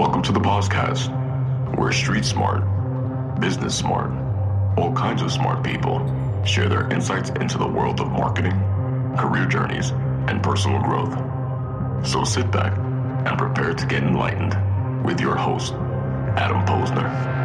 Welcome to the podcast, where street smart, business smart, all kinds of smart people share their insights into the world of marketing, career journeys, and personal growth. So sit back and prepare to get enlightened with your host, Adam Posner.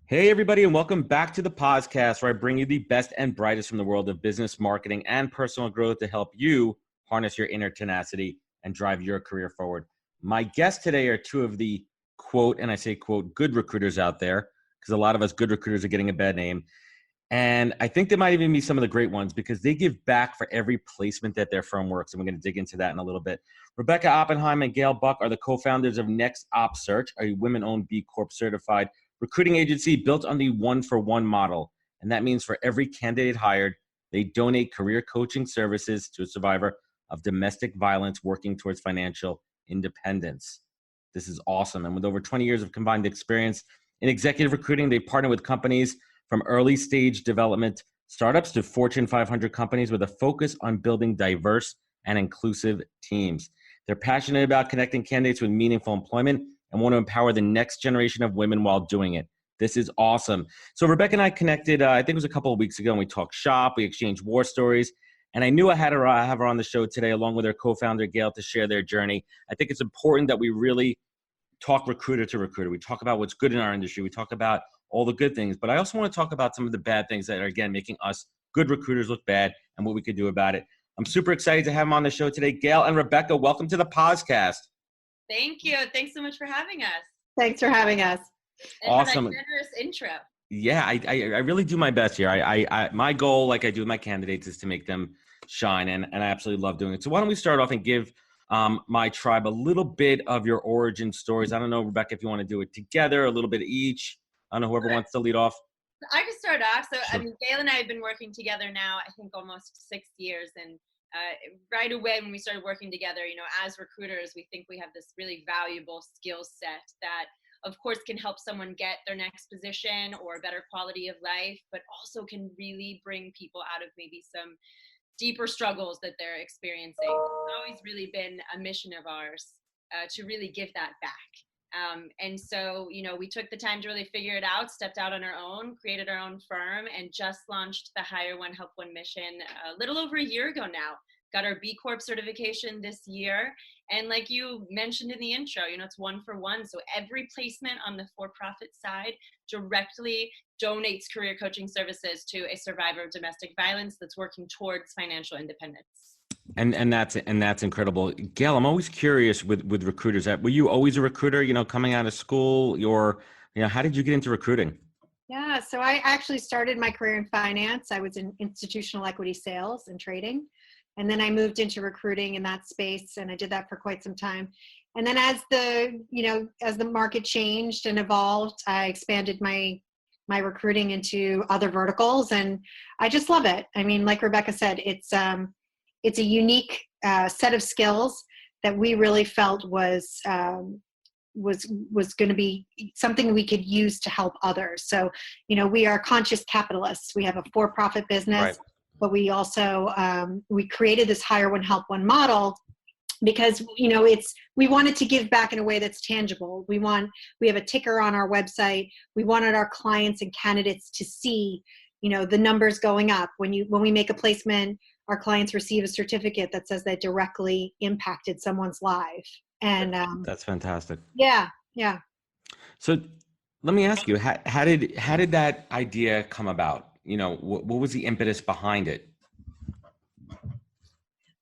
Hey, everybody, and welcome back to the podcast, where I bring you the best and brightest from the world of business, marketing, and personal growth to help you harness your inner tenacity and drive your career forward. My guests today are two of the quote, and I say quote, good recruiters out there, because a lot of us good recruiters are getting a bad name. And I think they might even be some of the great ones because they give back for every placement that their firm works. And we're going to dig into that in a little bit. Rebecca Oppenheim and Gail Buck are the co-founders of Next Op Search, a women-owned B Corp certified recruiting agency built on the one-for-one model. And that means for every candidate hired, they donate career coaching services to a survivor of domestic violence working towards financial independence. This is awesome. And with over 20 years of combined experience in executive recruiting, they partner with companies from early stage development startups to Fortune 500 companies with a focus on building diverse and inclusive teams. They're passionate about connecting candidates with meaningful employment and want to empower the next generation of women while doing it. This is awesome. So Rebecca and I connected, I think it was a couple of weeks ago, and we talked shop, we exchanged war stories, and I knew I had to have her on the show today along with her co-founder, Gail, to share their journey. I think it's important that we really talk recruiter to recruiter. We talk about what's good in our industry. We talk about all the good things, but I also want to talk about some of the bad things that are, again, making us good recruiters look bad and what we could do about it. I'm super excited to have them on the show today. Gail and Rebecca, welcome to the podcast. Thank you. Thanks so much for having us. Thanks for having us. And awesome. For that generous intro. Yeah, I really do my best here. I my goal, like I do with my candidates, is to make them shine, and I absolutely love doing it. So why don't we start off and give my tribe a little bit of your origin stories. I don't know, Rebecca, if you want to do it together, a little bit each. I don't know, whoever wants to lead off. I can start off. So, Sure. I mean, Gail and I have been working together now, I think almost 6 years. And right away when we started working together, you know, as recruiters, we think we have this really valuable skill set that, of course, can help someone get their next position or a better quality of life, but also can really bring people out of maybe some deeper struggles that they're experiencing. It's always really been a mission of ours to really give that back. And so, you know, we took the time to really figure it out, stepped out on our own, created our own firm, and just launched the Hire One, Help One mission a little over a year ago now. Got our B Corp certification this year. And like you mentioned in the intro, you know, it's one for one. So every placement on the for-profit side directly donates career coaching services to a survivor of domestic violence that's working towards financial independence. And that's incredible. Gail, I'm always curious with recruiters. Were you always a recruiter, you know, coming out of school? How did you get into recruiting? Yeah, so I actually started my career in finance. I was in institutional equity sales and trading. And then I moved into recruiting in that space, and I did that for quite some time. And then as the market changed and evolved, I expanded my recruiting into other verticals, and I just love it. I mean, like Rebecca said, it's a unique set of skills that we really felt was going to be something we could use to help others. So, you know, we are conscious capitalists. We have a for-profit business, right. But we also we created this Hire One, Help One model because, you know, we wanted to give back in a way that's tangible. We have a ticker on our website. We wanted our clients and candidates to see, you know, the numbers going up. When we make a placement, our clients receive a certificate that says they directly impacted someone's life. And that's fantastic. Yeah. So let me ask you, how did that idea come about? You know, what was the impetus behind it?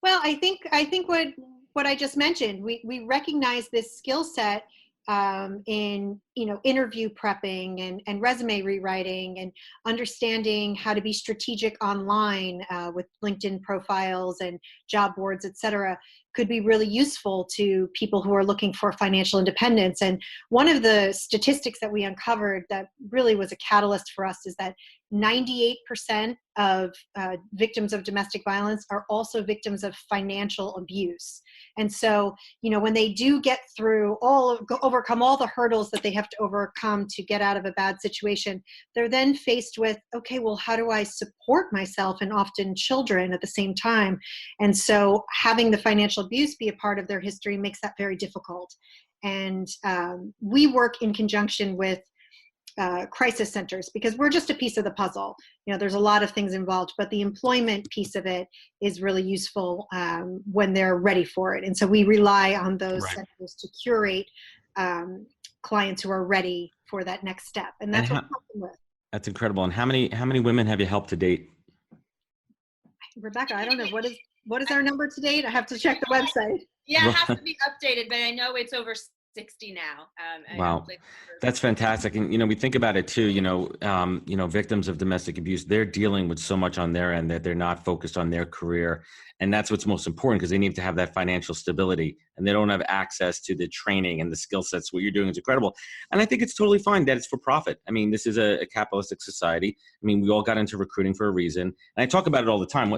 Well, I think what I just mentioned, we recognize this skill set in, you know, interview prepping and resume rewriting and understanding how to be strategic online with LinkedIn profiles and job boards, et cetera, could be really useful to people who are looking for financial independence. And one of the statistics that we uncovered that really was a catalyst for us is that 98% of victims of domestic violence are also victims of financial abuse. And so, when they do get through overcome all the hurdles that they have to overcome to get out of a bad situation, they're then faced with, okay, well, how do I support myself and often children at the same time? And so having the financial abuse be a part of their history makes that very difficult. And we work in conjunction with crisis centers because we're just a piece of the puzzle. There's a lot of things involved, but the employment piece of it is really useful when they're ready for it. And so we rely on those centers to curate clients who are ready for that next step. And that's what we're working with. That's incredible. And how many women have you helped to date? Rebecca, I don't know. What is our number to date? I have to check the website. Yeah, it has to be updated, but I know it's over 60 now. Wow, that's fantastic. And we think about it too. Victims of domestic abuse, they're dealing with so much on their end that they're not focused on their career, and that's what's most important because they need to have that financial stability, and they don't have access to the training and the skill sets. What you're doing is incredible, and I think it's totally fine that it's for profit. I mean, this is a capitalistic society. I mean, we all got into recruiting for a reason, and I talk about it all the time.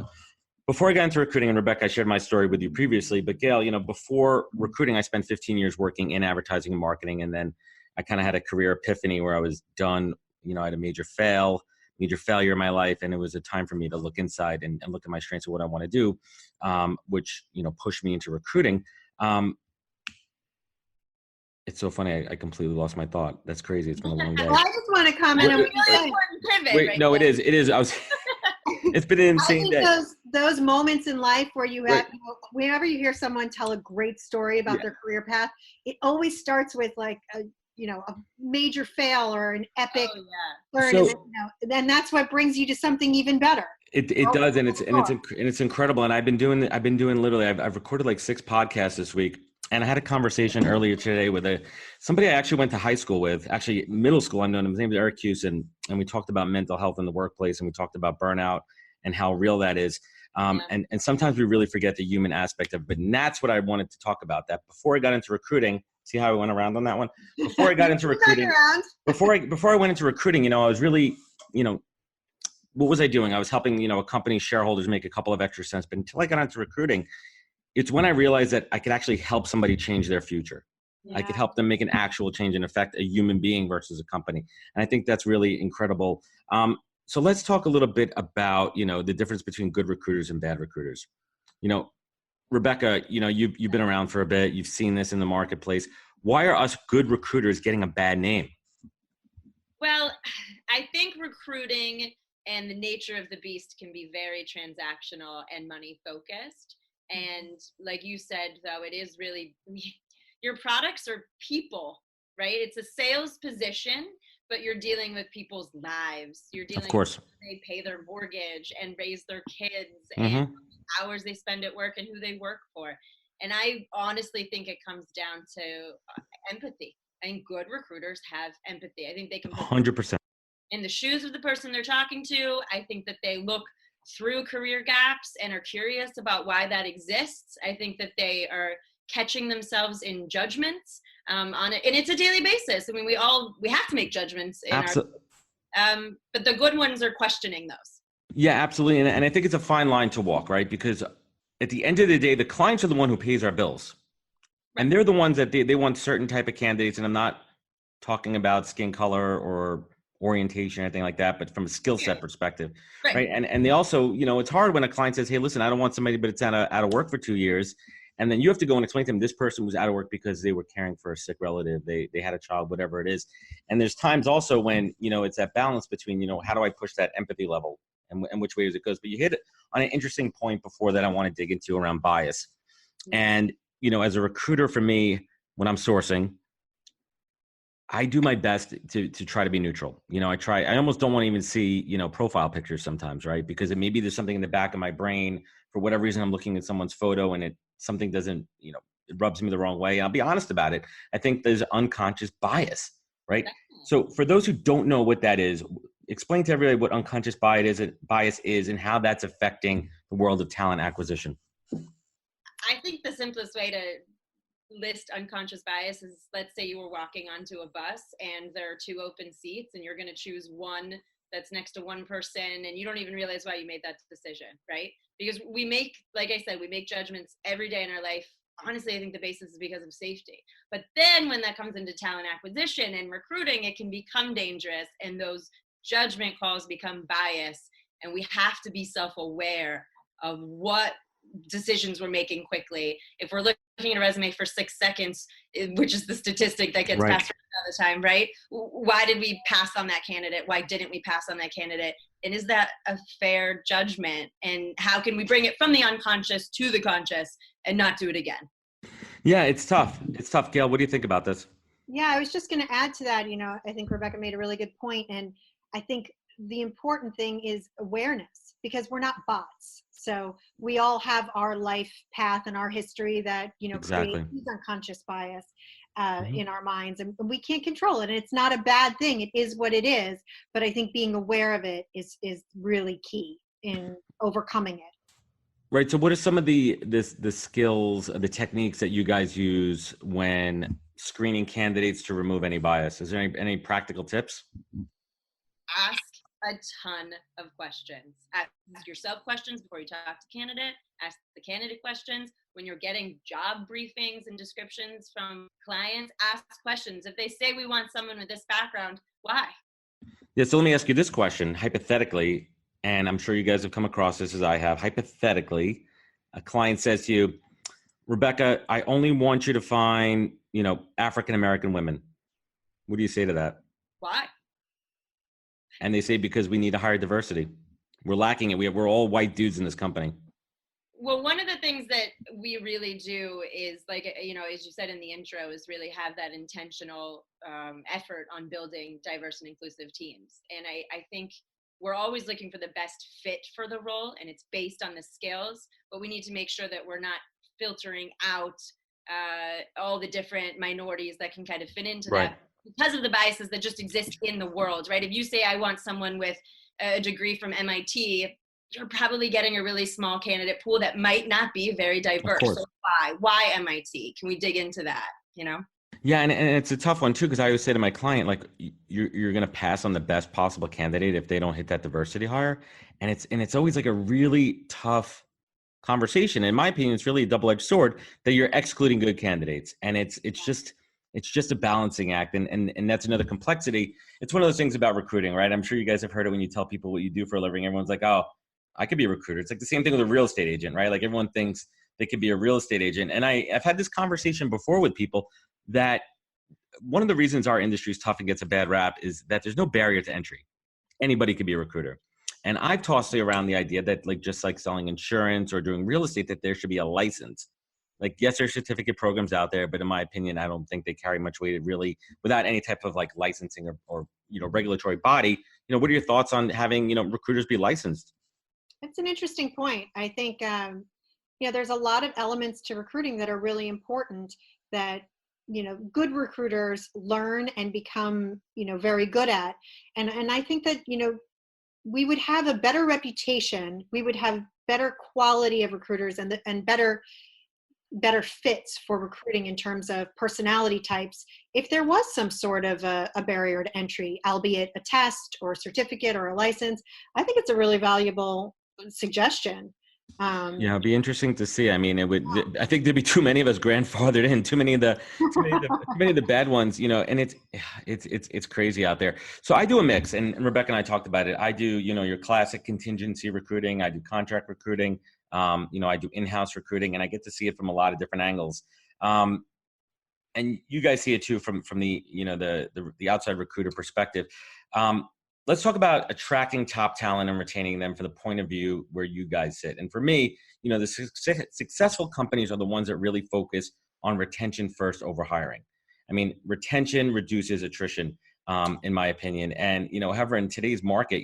Before I got into recruiting, and Rebecca, I shared my story with you previously, but Gail, before recruiting, I spent 15 years working in advertising and marketing. And then I kind of had a career epiphany where I was done. I had a major failure in my life. And it was a time for me to look inside and look at my strengths and what I want to do, which, pushed me into recruiting. It's so funny. I completely lost my thought. That's crazy. It's been a long day. Well, I just want to comment on what you said. Wait, no, it is. It's been an insane day. Those moments in life where you have, whenever you hear someone tell a great story about their career path, it starts with like a major fail or an epic learn, and that's what brings you to something even better. It does, and it's incredible. And I've been doing literally. I've recorded like 6 podcasts this week. And I had a conversation earlier today with somebody I actually went to high school with, actually middle school. I've known him. His name is Eric Hewson, and we talked about mental health in the workplace, and we talked about burnout and how real that is. And sometimes we really forget the human aspect of it. But that's what I wanted to talk about. That before I got into recruiting, see how I went around on that one. Before I got into recruiting, before I went into recruiting, I was really, what was I doing? I was helping, a company's shareholders make a couple of extra cents. But until I got into recruiting, it's when I realized that I could actually help somebody change their future. Yeah. I could help them make an actual change and affect a human being versus a company. And I think that's really incredible. So let's talk a little bit about, the difference between good recruiters and bad recruiters. Rebecca, you've been around for a bit. You've seen this in the marketplace. Why are us good recruiters getting a bad name? Well, I think recruiting and the nature of the beast can be very transactional and money focused. And like you said, though, it is really, your products are people, right? It's a sales position, but you're dealing with people's lives. You're dealing with how they pay their mortgage and raise their kids and hours they spend at work and who they work for. And I honestly think it comes down to empathy. I think good recruiters have empathy. I think they can put 100% in the shoes of the person they're talking to. I think that they look through career gaps and are curious about why that exists. I think that they are catching themselves in judgments on it, and it's a daily basis. I mean, we have to make judgments in our, but the good ones are questioning those. Yeah, absolutely. And I think it's a fine line to walk, right? Because at the end of the day, the clients are the one who pays our bills. Right. And they're the ones that they want certain type of candidates. And I'm not talking about skin color or orientation or anything like that, but from a skill set perspective, right? And they also, it's hard when a client says, hey, listen, I don't want somebody, but it's out of work for 2 years. And then you have to go and explain to them, this person was out of work because they were caring for a sick relative. They had a child, whatever it is. And there's times also when, it's that balance between, how do I push that empathy level and which way does it goes? But you hit on an interesting point before that I want to dig into around bias. And, as a recruiter for me, when I'm sourcing, I do my best to try to be neutral. I almost don't want to even see, profile pictures sometimes, right? Because maybe there's something in the back of my brain for whatever reason. I'm looking at someone's photo and something doesn't, it rubs me the wrong way. I'll be honest about it. I think there's unconscious bias, right? So for those who don't know what that is, explain to everybody what unconscious bias is and how that's affecting the world of talent acquisition. I think the simplest way to list unconscious bias is, let's say you were walking onto a bus and there are 2 open seats and you're going to choose one that's next to one person and you don't even realize why you made that decision, right? Because we make, like I said, we make judgments every day in our life honestly, I think the basis is because of safety. But then when that comes into talent acquisition and recruiting, it can become dangerous, and those judgment calls become biased, and we have to be self-aware of what decisions we're making quickly. If we're looking at a resume for 6 seconds, which is the statistic that gets passed around all the time, right? Why did we pass on that candidate? Why didn't we pass on that candidate? And is that a fair judgment? And how can we bring it from the unconscious to the conscious and not do it again? Yeah, it's tough. It's tough. Gail, what do you think about this? Yeah, I was just going to add to that. I think Rebecca made a really good point, and I think the important thing is awareness, because we're not bots. So we all have our life path and our history that, Exactly. creates unconscious bias in our minds, and we can't control it. And it's not a bad thing. It is what it is. But I think being aware of it is really key in overcoming it. Right. So what are some of the skills, the techniques that you guys use when screening candidates to remove any bias? Is there any practical tips? Ask a ton of questions. Ask yourself questions before you talk to candidate. Ask the candidate questions. When you're getting job briefings and descriptions from clients, ask questions. If they say we want someone with this background, why? Yeah. So let me ask you this question, hypothetically, and I'm sure you guys have come across this as I have. Hypothetically, a client says to you, Rebecca, I only want you to find, African-American women. What do you say to that? Why? And they say, because we need to hire diversity. We're lacking it. We're all white dudes in this company. Well, one of the things that we really do is, like, as you said in the intro, is really have that intentional effort on building diverse and inclusive teams. And I think we're always looking for the best fit for the role, and it's based on the skills, but we need to make sure that we're not filtering out all the different minorities that can kind of fit into that because of the biases that just exist in the world, right? If you say, I want someone with a degree from MIT, you're probably getting a really small candidate pool that might not be very diverse. So why MIT? Can we dig into that, Yeah, and it's a tough one too, because I always say to my client, like, you're going to pass on the best possible candidate if they don't hit that diversity hire, and it's always like a really tough conversation. In my opinion, it's really a double-edged sword that you're excluding good candidates, and it's just a balancing act, and that's another complexity. It's one of those things about recruiting, right? I'm sure you guys have heard it when you tell people what you do for a living. Everyone's like, oh, I could be a recruiter. It's like the same thing with a real estate agent, right? Like everyone thinks they could be a real estate agent. And I've had this conversation before with people that one of the reasons our industry is tough and gets a bad rap is that there's no barrier to entry. Anybody could be a recruiter. And I've tossed around the idea that, like, just like selling insurance or doing real estate, that there should be a license. Like, yes, there's certificate programs out there, but in my opinion, I don't think they carry much weight really without any type of like licensing or regulatory body. What are your thoughts on having, recruiters be licensed? It's an interesting point. I think, there's a lot of elements to recruiting that are really important that, good recruiters learn and become, very good at. And I think that, we would have a better reputation. We would have better quality of recruiters and better fits for recruiting in terms of personality types if there was some sort of a barrier to entry, albeit a test or a certificate or a license. I think it's a really valuable suggestion. Yeah, it'd be interesting to see. I mean, I think there'd be too many of us grandfathered in, too many of the bad ones, and it's crazy out there. So I do a mix, and Rebecca and I talked about it. I do, your classic contingency recruiting. I do contract recruiting. I do in-house recruiting, and I get to see it from a lot of different angles. And you guys see it too from the the outside recruiter perspective. Let's talk about attracting top talent and retaining them from the point of view where you guys sit. And for me, the successful companies are the ones that really focus on retention first over hiring. I mean, retention reduces attrition, in my opinion. And, however, in today's market,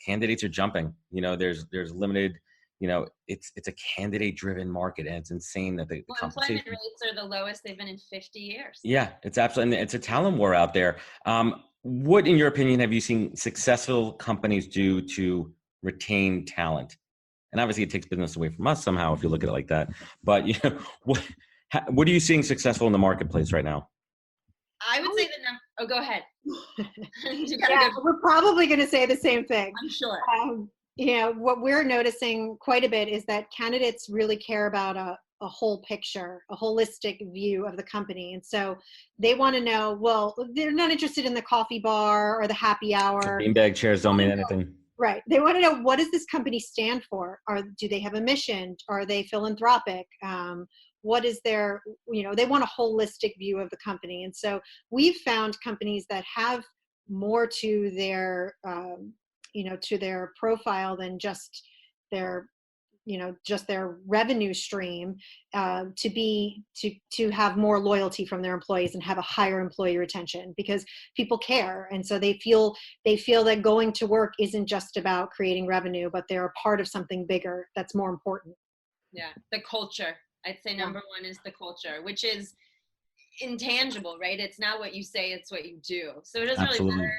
candidates are jumping. There's limited, it's a candidate-driven market, and it's insane that the employment rates are the lowest they've been in 50 years. Yeah, it's absolutely, it's a talent war out there. What, in your opinion, have you seen successful companies do to retain talent? And obviously, it takes business away from us somehow if you look at it like that. But what are you seeing successful in the marketplace right now? I would say go ahead. We're probably going to say the same thing. I'm sure. What we're noticing quite a bit is that candidates really care about a whole picture, a holistic view of the company. And so they want to know, well, they're not interested in the coffee bar or the happy hour. Beanbag chairs don't mean anything. Right. They want to know, what does this company stand for? Do they have a mission? Are they philanthropic? What is their, they want a holistic view of the company. And so we've found companies that have more to their, to their profile than just their revenue stream, to have more loyalty from their employees and have a higher employee retention, because people care. And so they feel that going to work isn't just about creating revenue, but they're a part of something bigger that's more important. Yeah. The culture. I'd say number one is the culture, which is intangible, right? It's not what you say, it's what you do. So it doesn't really matter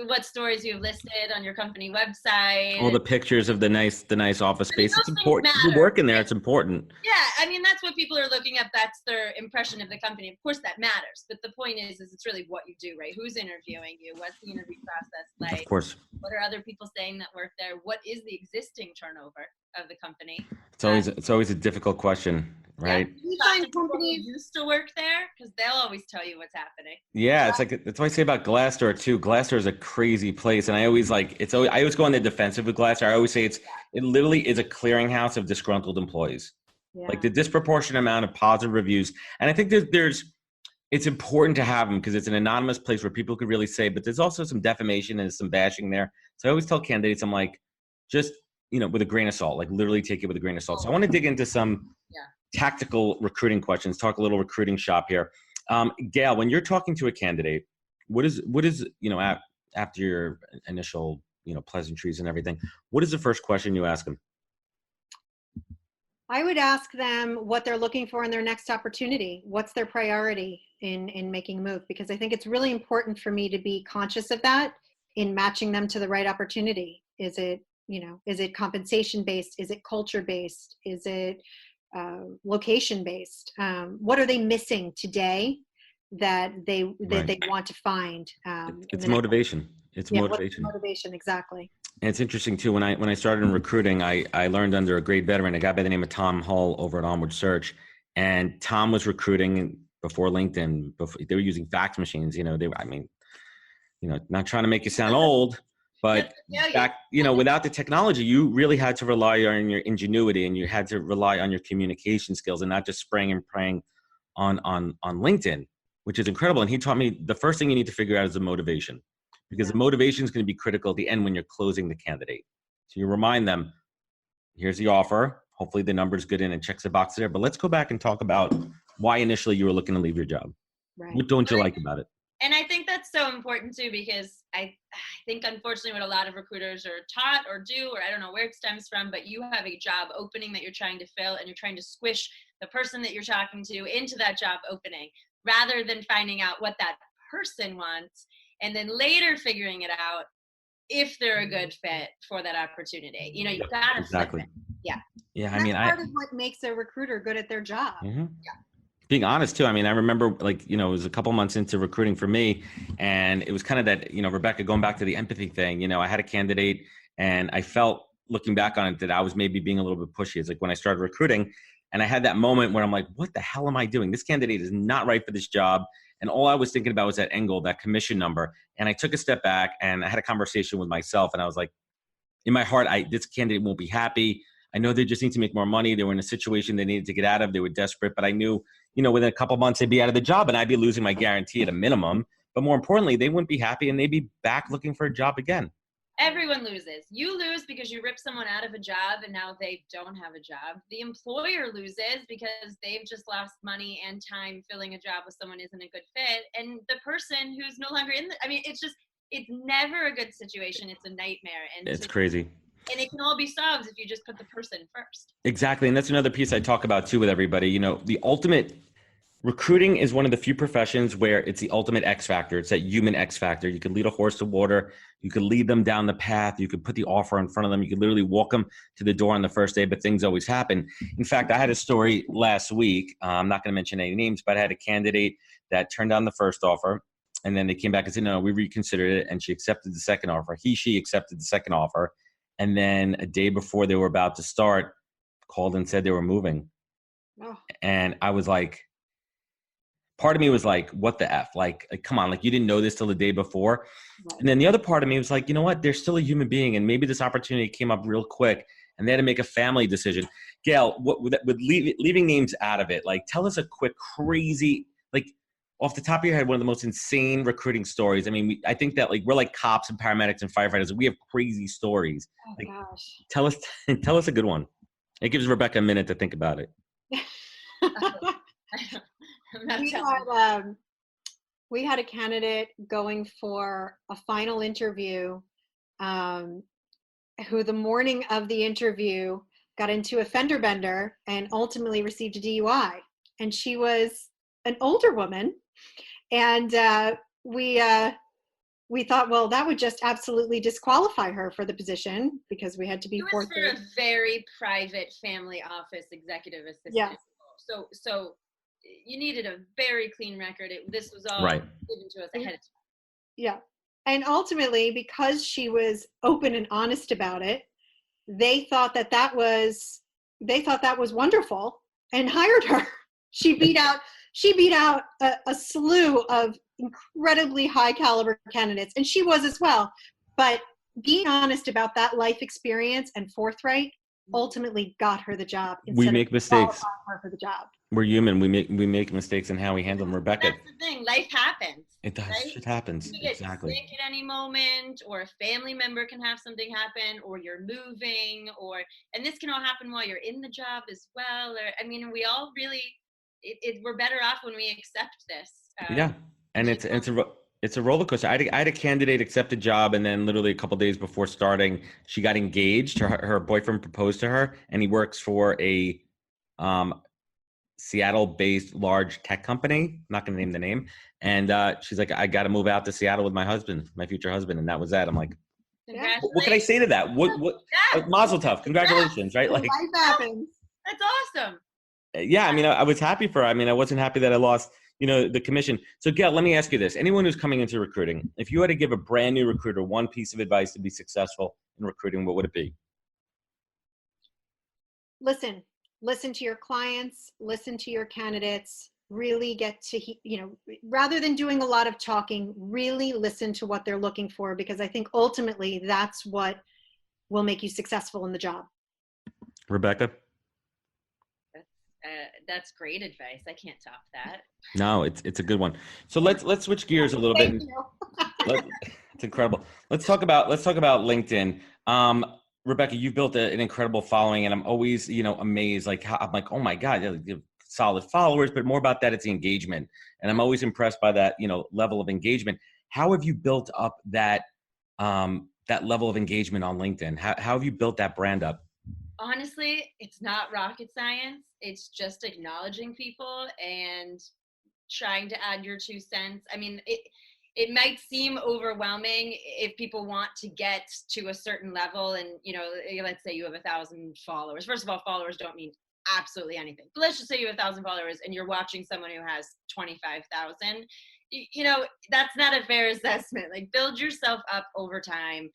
what stories you've listed on your company website. All the pictures of the nice office space. It's important. If you work in there, it's important. Yeah, I mean, that's what people are looking at. That's their impression of the company. Of course, that matters. But the point is it's really what you do, right? Who's interviewing you? What's the interview process like? Of course. What are other people saying that work there? What is the existing turnover of the company? It's always a difficult question, right? Yeah. You find companies used to work there, because they'll always tell you what's happening. Yeah, it's like, that's what I say about Glassdoor too. Glassdoor is a crazy place, and I always go on the defensive with Glassdoor. I always say it literally is a clearinghouse of disgruntled employees. Yeah. Like the disproportionate amount of positive reviews, and I think it's important to have them because it's an anonymous place where people could really say, but there's also some defamation and some bashing there. So I always tell candidates, I'm like, just, with a grain of salt, like literally take it with a grain of salt. So I want to dig into some tactical recruiting questions, talk a little recruiting shop here. Gail, when you're talking to a candidate, what is, after your initial, pleasantries and everything, what is the first question you ask them? I would ask them what they're looking for in their next opportunity. What's their priority in making a move? Because I think it's really important for me to be conscious of that in matching them to the right opportunity. Is it compensation based? Is it culture based? Is it location based? What are they missing today that they want to find? It's motivation. It's motivation. Motivation, exactly. And it's interesting too. When I started in recruiting, I learned under a great veteran, a guy by the name of Tom Hull over at Onward Search, and Tom was recruiting before LinkedIn. They were using fax machines. Not trying to make you sound old, but back, without the technology, you really had to rely on your ingenuity, and you had to rely on your communication skills, and not just spraying and praying on LinkedIn, which is incredible. And he taught me the first thing you need to figure out is the motivation. Because the motivation is going to be critical at the end when you're closing the candidate. So you remind them, here's the offer. Hopefully the number's good in and checks the box there. But let's go back and talk about why initially you were looking to leave your job. Right. What don't you like about it? And I think that's so important too, because I think unfortunately what a lot of recruiters are taught or do, or I don't know where it stems from, but you have a job opening that you're trying to fill, and you're trying to squish the person that you're talking to into that job opening, rather than finding out what that person wants, and then later figuring it out if they're a good fit for that opportunity. You gotta flip it. Yeah. Yeah. That's part of what makes a recruiter good at their job. Mm-hmm. Yeah. Being honest too. I remember it was a couple months into recruiting for me, and it was kind of that, Rebecca, going back to the empathy thing, I had a candidate, and I felt, looking back on it, that I was maybe being a little bit pushy. It's like when I started recruiting, and I had that moment where I'm like, what the hell am I doing? This candidate is not right for this job. And all I was thinking about was that end goal, that commission number. And I took a step back and I had a conversation with myself. And I was like, in my heart, this candidate won't be happy. I know they just need to make more money. They were in a situation they needed to get out of. They were desperate. But I knew, within a couple of months, they'd be out of the job and I'd be losing my guarantee at a minimum. But more importantly, they wouldn't be happy and they'd be back looking for a job again. Everyone loses. You lose because you rip someone out of a job and now they don't have a job. The employer loses because they've just lost money and time filling a job with someone isn't a good fit. And the person who's no longer it's never a good situation. It's a nightmare. And it's crazy. And it can all be solved if you just put the person first. Exactly. And that's another piece I talk about too with everybody. The ultimate recruiting is one of the few professions where it's the ultimate X factor. It's that human X factor. You could lead a horse to water. You could lead them down the path. You could put the offer in front of them. You could literally walk them to the door on the first day, but things always happen. In fact, I had a story last week. I'm not going to mention any names, but I had a candidate that turned down the first offer. And then they came back and said, no, we reconsidered it. And she accepted the second offer. She accepted the second offer. And then a day before they were about to start, called and said they were moving. Oh. And I was like, part of me was like, what the F? Like, come on, like you didn't know this till the day before. Right. And then the other part of me was like, you know what? They're still a human being. And maybe this opportunity came up real quick and they had to make a family decision. Gail, with leaving names out of it, like tell us a quick, crazy, like off the top of your head, one of the most insane recruiting stories. I mean, I think that like we're like cops and paramedics and firefighters. We have crazy stories. Oh Like, gosh. tell us a good one. It gives Rebecca a minute to think about it. We had a candidate going for a final interview, who the morning of the interview got into a fender bender and ultimately received a DUI. And she was an older woman. And we thought, well, that would just absolutely disqualify her for the position because we had to be it was for a very private family office executive assistant. Yeah. So you needed a very clean record. This was all Right. given to us ahead of time. Yeah. And ultimately, because she was open and honest about it, they thought that was wonderful and hired her. She beat out a slew of incredibly high caliber candidates, and she was as well. But being honest about that life experience and forthright ultimately got her the job. We make mistakes. Her for the job. We're human. We make mistakes in how we handle them. Rebecca. That's the thing. Life happens. It does. Right? It happens. You can get Exactly. sick at any moment, or a family member can have something happen, or you're moving, and this can all happen while you're in the job as well. We all really, we're better off when we accept this. Yeah, and it's a roller coaster. I had a candidate accept a job, and then literally a couple of days before starting, she got engaged. Her boyfriend proposed to her, and he works for a Seattle-based large tech company. I'm not going to name the name. And she's like, I got to move out to Seattle with my future husband. And that was that. I'm like, what can I say to that? What Mazel tov, congratulations, right? Like, life happens. That's awesome. Yeah, I was happy for her. I wasn't happy that I lost, the commission. So Gail, let me ask you this. Anyone who's coming into recruiting, if you had to give a brand new recruiter one piece of advice to be successful in recruiting, what would it be? Listen to your clients, listen to your candidates, really get to, rather than doing a lot of talking, really listen to what they're looking for, because I think ultimately that's what will make you successful in the job. Rebecca? That's great advice. I can't top that. No, it's a good one. So let's switch gears a little bit. It's incredible. Let's talk about LinkedIn. Rebecca, you've built an incredible following, and I'm always, amazed. Like, I'm like, oh my God, you have solid followers. But more about that, it's the engagement, and I'm always impressed by that, level of engagement. How have you built up that level of engagement on LinkedIn? How have you built that brand up? Honestly, it's not rocket science. It's just acknowledging people and trying to add your 2 cents. It might seem overwhelming if people want to get to a certain level and, let's say you have 1,000 followers. First of all, followers don't mean absolutely anything. But let's just say you have 1,000 followers and you're watching someone who has 25,000. That's not a fair assessment. Like, build yourself up over time.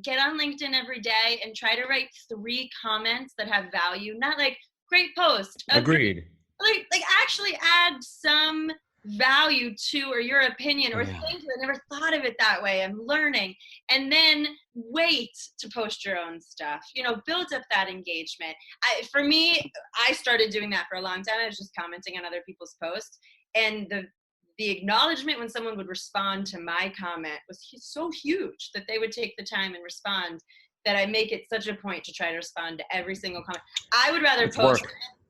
Get on LinkedIn every day and try to write 3 comments that have value. Not like, great post. Agreed. Like actually add some value to, or your opinion, or thank you, I never thought of it that way, I'm learning. And then wait to post your own stuff. Build up that engagement. For me, I started doing that for a long time. I was just commenting on other people's posts, and the acknowledgement when someone would respond to my comment was so huge that they would take the time and respond, that I make it such a point to try to respond to every single comment. I would rather post.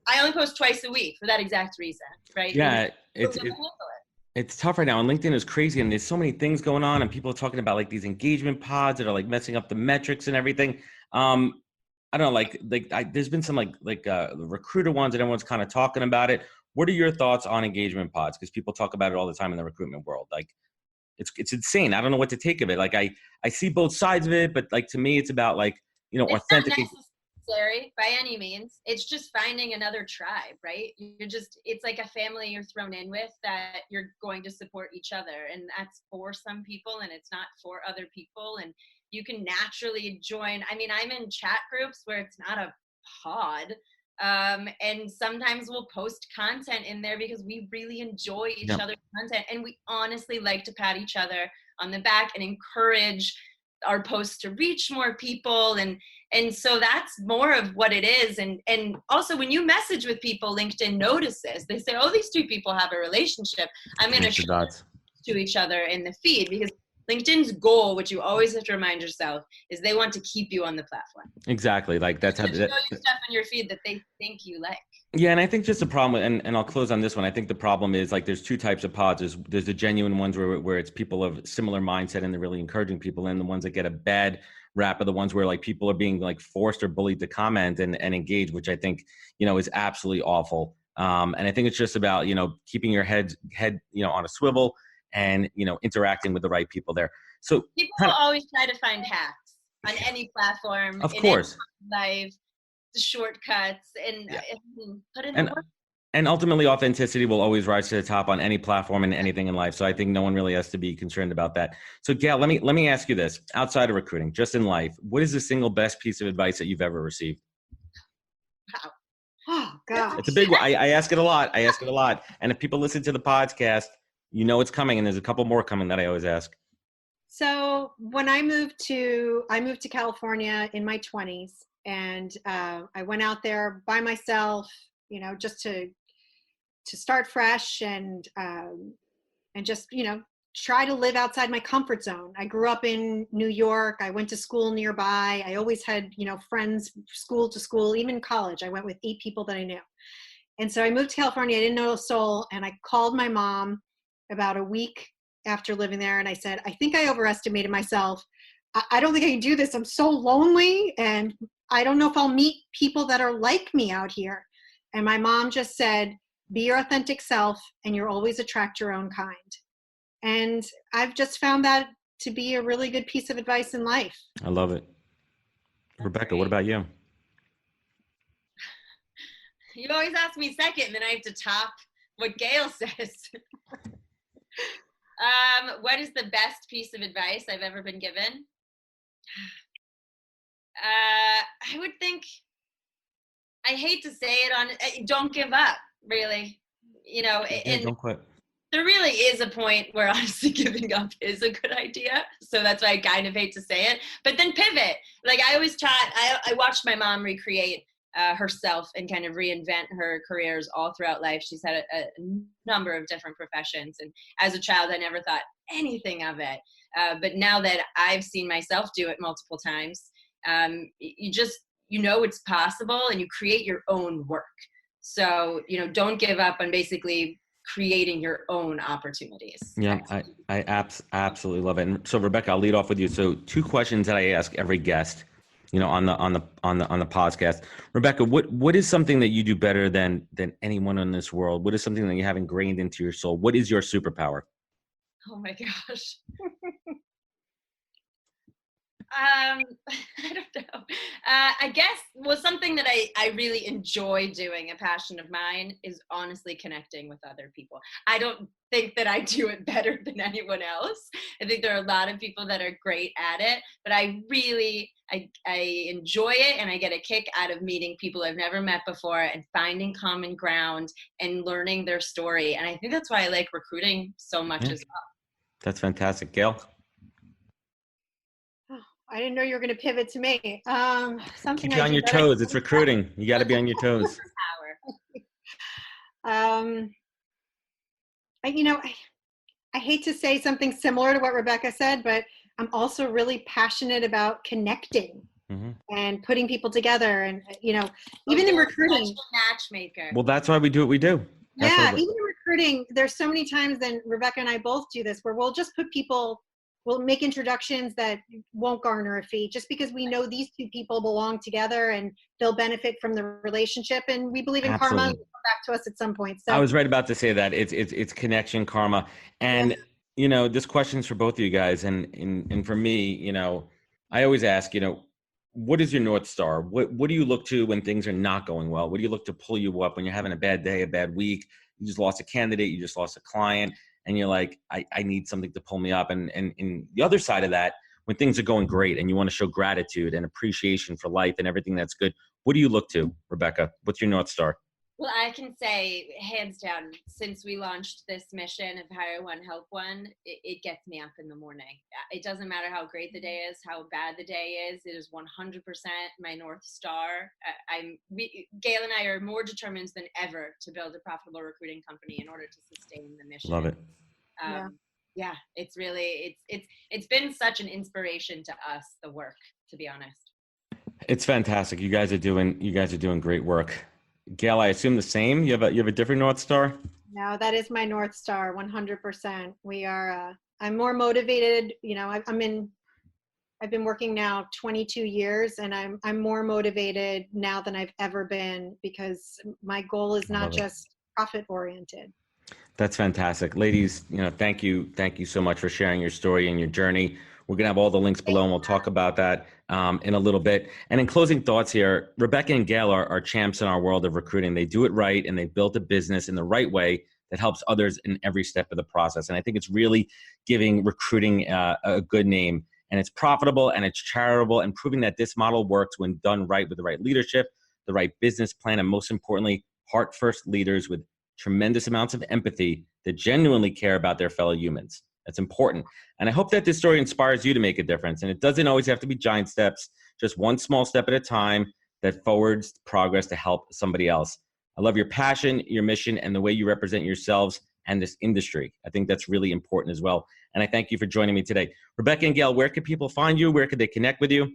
I only post twice a week for that exact reason, right? Yeah, it's tough right now, and LinkedIn is crazy, and there's so many things going on, and people are talking about like these engagement pods that are like messing up the metrics and everything. I don't know, there's been some the recruiter ones, and everyone's kind of talking about it. What are your thoughts on engagement pods? Because people talk about it all the time in the recruitment world. Like, it's insane. I don't know what to take of it. Like, I see both sides of it, but like, to me, it's about authentic. It's not necessary by any means. It's just finding another tribe, right? It's like a family you're thrown in with that you're going to support each other. And that's for some people and it's not for other people. And you can naturally join. I'm in chat groups where it's not a pod, And sometimes we'll post content in there because we really enjoy each other's content, and we honestly like to pat each other on the back and encourage our posts to reach more people. And so that's more of what it is. And also when you message with people, LinkedIn notices. They say, oh, these two people have a relationship. I'm going to show to each other in the feed, because LinkedIn's goal, which you always have to remind yourself, is they want to keep you on the platform. Exactly. Like that's how they show you stuff in your feed that they think you like. Yeah, and I think just the problem, and I'll close on this one. I think the problem is, like, there's two types of pods. There's the genuine ones where it's people of similar mindset and they're really encouraging people, and the ones that get a bad rap are the ones where like people are being like forced or bullied to comment and engage, which I think, is absolutely awful. And I think it's just about, keeping your head, on a swivel and, interacting with the right people there. So people will always try to find hacks on any platform. Of course. Live. Shortcuts and put in the work. And ultimately authenticity will always rise to the top on any platform and anything in life. So I think no one really has to be concerned about that. So Gail, let me ask you this: outside of recruiting, just in life, what is the single best piece of advice that you've ever received? Wow. Oh God. It's a big one. I ask it a lot. And if people listen to the podcast, it's coming, and there's a couple more coming that I always ask. So when I moved to California in my 20s. And I went out there by myself, just to start fresh and just, try to live outside my comfort zone. I grew up in New York. I went to school nearby. I always had, friends, school to school, even college. I went with 8 people that I knew. And so I moved to California. I didn't know a soul. And I called my mom about a week after living there. And I said, I think I overestimated myself. I don't think I can do this. I'm so lonely, and I don't know if I'll meet people that are like me out here. And my mom just said, be your authentic self, and you'll always attract your own kind. And I've just found that to be a really good piece of advice in life. I love it. Rebecca, what about you? You always ask me second, and then I have to top what Gail says. What is the best piece of advice I've ever been given? I would think, I hate to say it, don't give up, really. Don't quit. There really is a point where honestly giving up is a good idea. So that's why I kind of hate to say it, but then pivot. Like I always I watched my mom recreate herself and kind of reinvent her careers all throughout life. She's had a number of different professions. And as a child, I never thought anything of it. But now that I've seen myself do it multiple times, it's possible, and you create your own work. So, don't give up on basically creating your own opportunities. Yeah, I absolutely love it. And so Rebecca, I'll lead off with you. So 2 questions that I ask every guest, on the podcast. Rebecca, what is something that you do better than anyone in this world? What is something that you have ingrained into your soul? What is your superpower? Oh my gosh. I don't know. I guess, something that I really enjoy doing, a passion of mine, is honestly connecting with other people. I don't think that I do it better than anyone else. I think there are a lot of people that are great at it, but I enjoy it, and I get a kick out of meeting people I've never met before and finding common ground and learning their story. And I think that's why I like recruiting so much as well. That's fantastic. Gail? I didn't know you were going to pivot to me. Something keep you on your toes. It's recruiting. You got to be on your toes. I hate to say something similar to what Rebecca said, but I'm also really passionate about connecting and putting people together. And, even in recruiting. Matchmaker. Well, that's why we do what we do. Even in recruiting, there's so many times, and Rebecca and I both do this, where we'll just we'll make introductions that won't garner a fee, just because we know these 2 people belong together and they'll benefit from the relationship. And we believe in karma. It'll come back to us at some point. So I was right about to say that it's connection, karma. And, this question's for both of you guys. And for me, I always ask, what is your North Star? What do you look to when things are not going well? What do you look to pull you up when you're having a bad day, a bad week? You just lost a candidate, you just lost a client, and you're like, I need something to pull me up. And the other side of that, when things are going great and you want to show gratitude and appreciation for life and everything that's good, what do you look to, Rebecca? What's your North Star? Well, I can say hands down, since we launched this mission of Hire One, Help One, it gets me up in the morning. It doesn't matter how great the day is, how bad the day is. It is 100% my North Star. Gail and I are more determined than ever to build a profitable recruiting company in order to sustain the mission. Love it. Yeah, it's really, it's been such an inspiration to us, the work, to be honest. It's fantastic. You guys are doing great work. Gail, I assume the same. You have a different North Star? No, that is my North Star, 100%. We are. I'm more motivated. You know, I've been working now 22 years, and I'm more motivated now than I've ever been because my goal is not just profit oriented. That's fantastic, ladies. Thank you so much for sharing your story and your journey. We're going to have all the links below, and we'll talk about that in a little bit. And in closing thoughts here, Rebecca and Gail are champs in our world of recruiting. They do it right, and they built a business in the right way that helps others in every step of the process. And I think it's really giving recruiting a good name. And it's profitable, and it's charitable, and proving that this model works when done right with the right leadership, the right business plan, and most importantly, heart-first leaders with tremendous amounts of empathy that genuinely care about their fellow humans. That's important. And I hope that this story inspires you to make a difference. And it doesn't always have to be giant steps, just one small step at a time that forwards progress to help somebody else. I love your passion, your mission, and the way you represent yourselves and this industry. I think that's really important as well. And I thank you for joining me today. Rebecca and Gail, where can people find you? Where could they connect with you?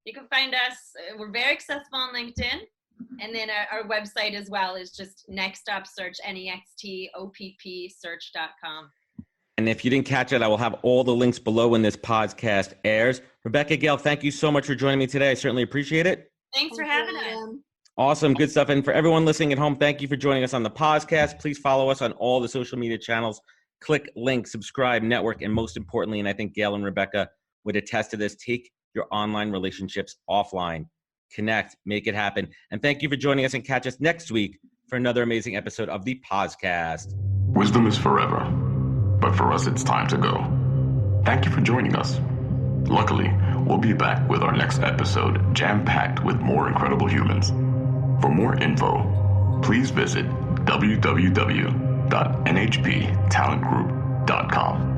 You can find us. We're very accessible on LinkedIn. And then our website as well is just Nextop Search, NEXTOPP search.com. And if you didn't catch it, I will have all the links below when this podcast airs. Rebecca, Gail, thank you so much for joining me today. I certainly appreciate it. Thanks for having us. Awesome. Good stuff. And for everyone listening at home, thank you for joining us on the podcast. Please follow us on all the social media channels. Click, link, subscribe, network, and most importantly, and I think Gail and Rebecca would attest to this, take your online relationships offline. Connect, make it happen. And thank you for joining us, and catch us next week for another amazing episode of the podcast. Wisdom is forever, but for us, it's time to go. Thank you for joining us. Luckily, we'll be back with our next episode jam-packed with more incredible humans. For more info, please visit www.nhptalentgroup.com.